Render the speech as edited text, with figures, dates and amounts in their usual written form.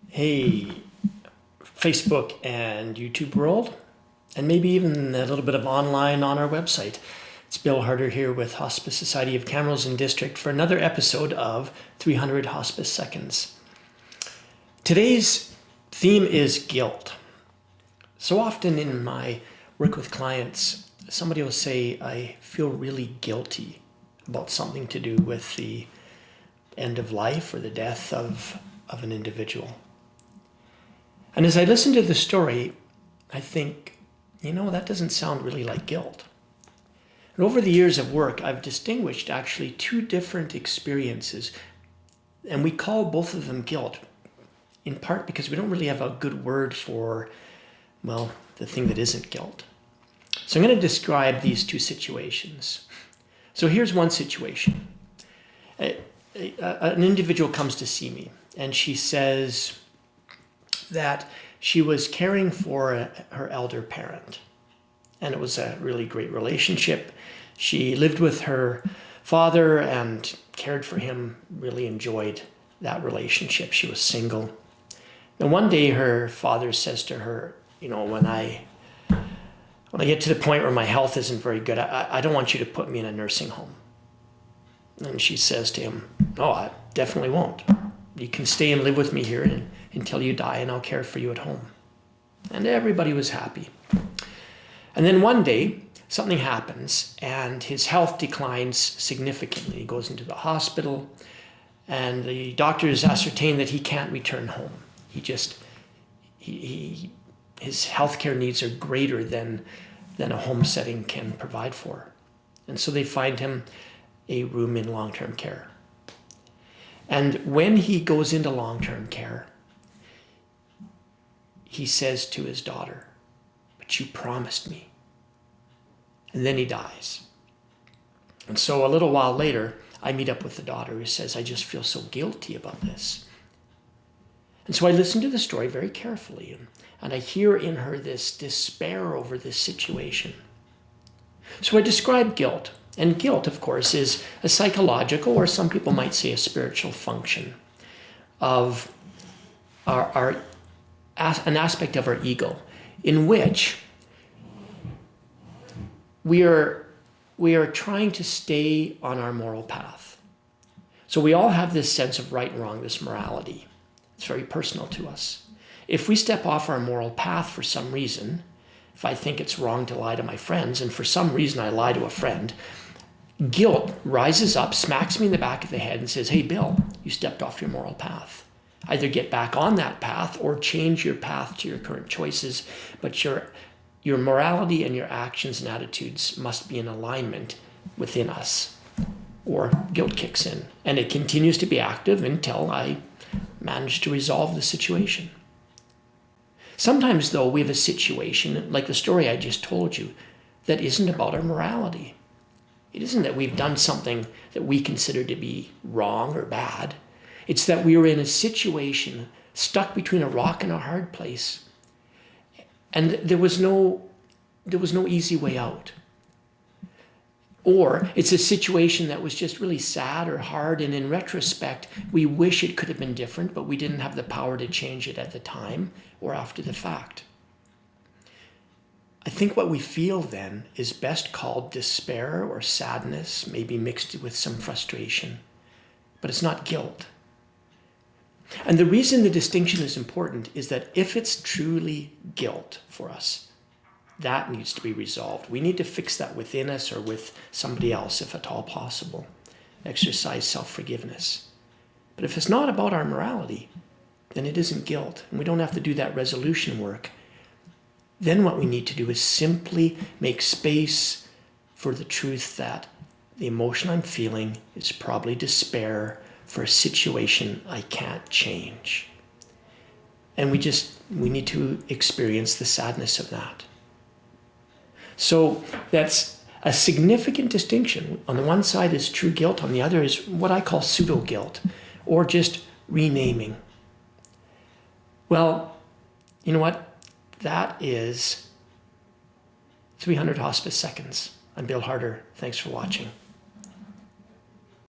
Hey, Facebook and YouTube world, and maybe even a little bit of online on our website. It's Bill Harder here with Hospice Society of Camrose and District for another episode of 300 Hospice Seconds. Today's theme is guilt. So often in my work with clients, somebody will say, I feel really guilty about something to do with the end of life or the death of an individual. And as I listen to the story, I think, that doesn't sound really like guilt. And over the years of work, I've distinguished actually two different experiences, and we call both of them guilt, in part because we don't really have a good word for, the thing that isn't guilt. So I'm going to describe these two situations. So here's one situation. An individual comes to see me, and she says that she was caring for her elder parent. And it was a really great relationship. She lived with her father and cared for him, really enjoyed that relationship. She was single. And one day her father says to her, when I get to the point where my health isn't very good, I don't want you to put me in a nursing home. And she says to him, no, I definitely won't. You can stay and live with me here until you die, and I'll care for you at home. And everybody was happy. And then one day, something happens, and his health declines significantly. He goes into the hospital, and the doctors ascertain that he can't return home. His healthcare needs are greater than a home setting can provide for. And so they find him a room in long-term care. And when he goes into long-term care, he says to his daughter, but you promised me. And then he dies. And so a little while later, I meet up with the daughter who says, I just feel so guilty about this. And so I listen to the story very carefully, and I hear in her this despair over this situation. So I describe guilt. And guilt, of course, is a psychological, or some people might say a spiritual function of an aspect of our ego, in which we are trying to stay on our moral path. So we all have this sense of right and wrong, this morality. It's very personal to us. If we step off our moral path for some reason, if I think it's wrong to lie to my friends, and for some reason I lie to a friend, guilt rises up, smacks me in the back of the head and says, hey, Bill, you stepped off your moral path. Either get back on that path or change your path to your current choices, but your morality and your actions and attitudes must be in alignment within us, or guilt kicks in. And it continues to be active until I manage to resolve the situation. Sometimes, though, we have a situation, like the story I just told you, that isn't about our morality. It isn't that we've done something that we consider to be wrong or bad. It's that we were in a situation stuck between a rock and a hard place. And there was no easy way out. Or it's a situation that was just really sad or hard, and in retrospect, we wish it could have been different, but we didn't have the power to change it at the time or after the fact. I think what we feel then is best called despair or sadness, maybe mixed with some frustration, but it's not guilt. And the reason the distinction is important is that if it's truly guilt for us, that needs to be resolved. We need to fix that within us or with somebody else, if at all possible. Exercise self-forgiveness. But if it's not about our morality, then it isn't guilt, and we don't have to do that resolution work. Then what we need to do is simply make space for the truth that the emotion I'm feeling is probably despair for a situation I can't change. And we need to experience the sadness of that. So that's a significant distinction. On the one side is true guilt, on the other is what I call pseudo-guilt, or just renaming. Well, you know what? That is 300 Hospice Seconds. I'm Bill Harder. Thanks for watching.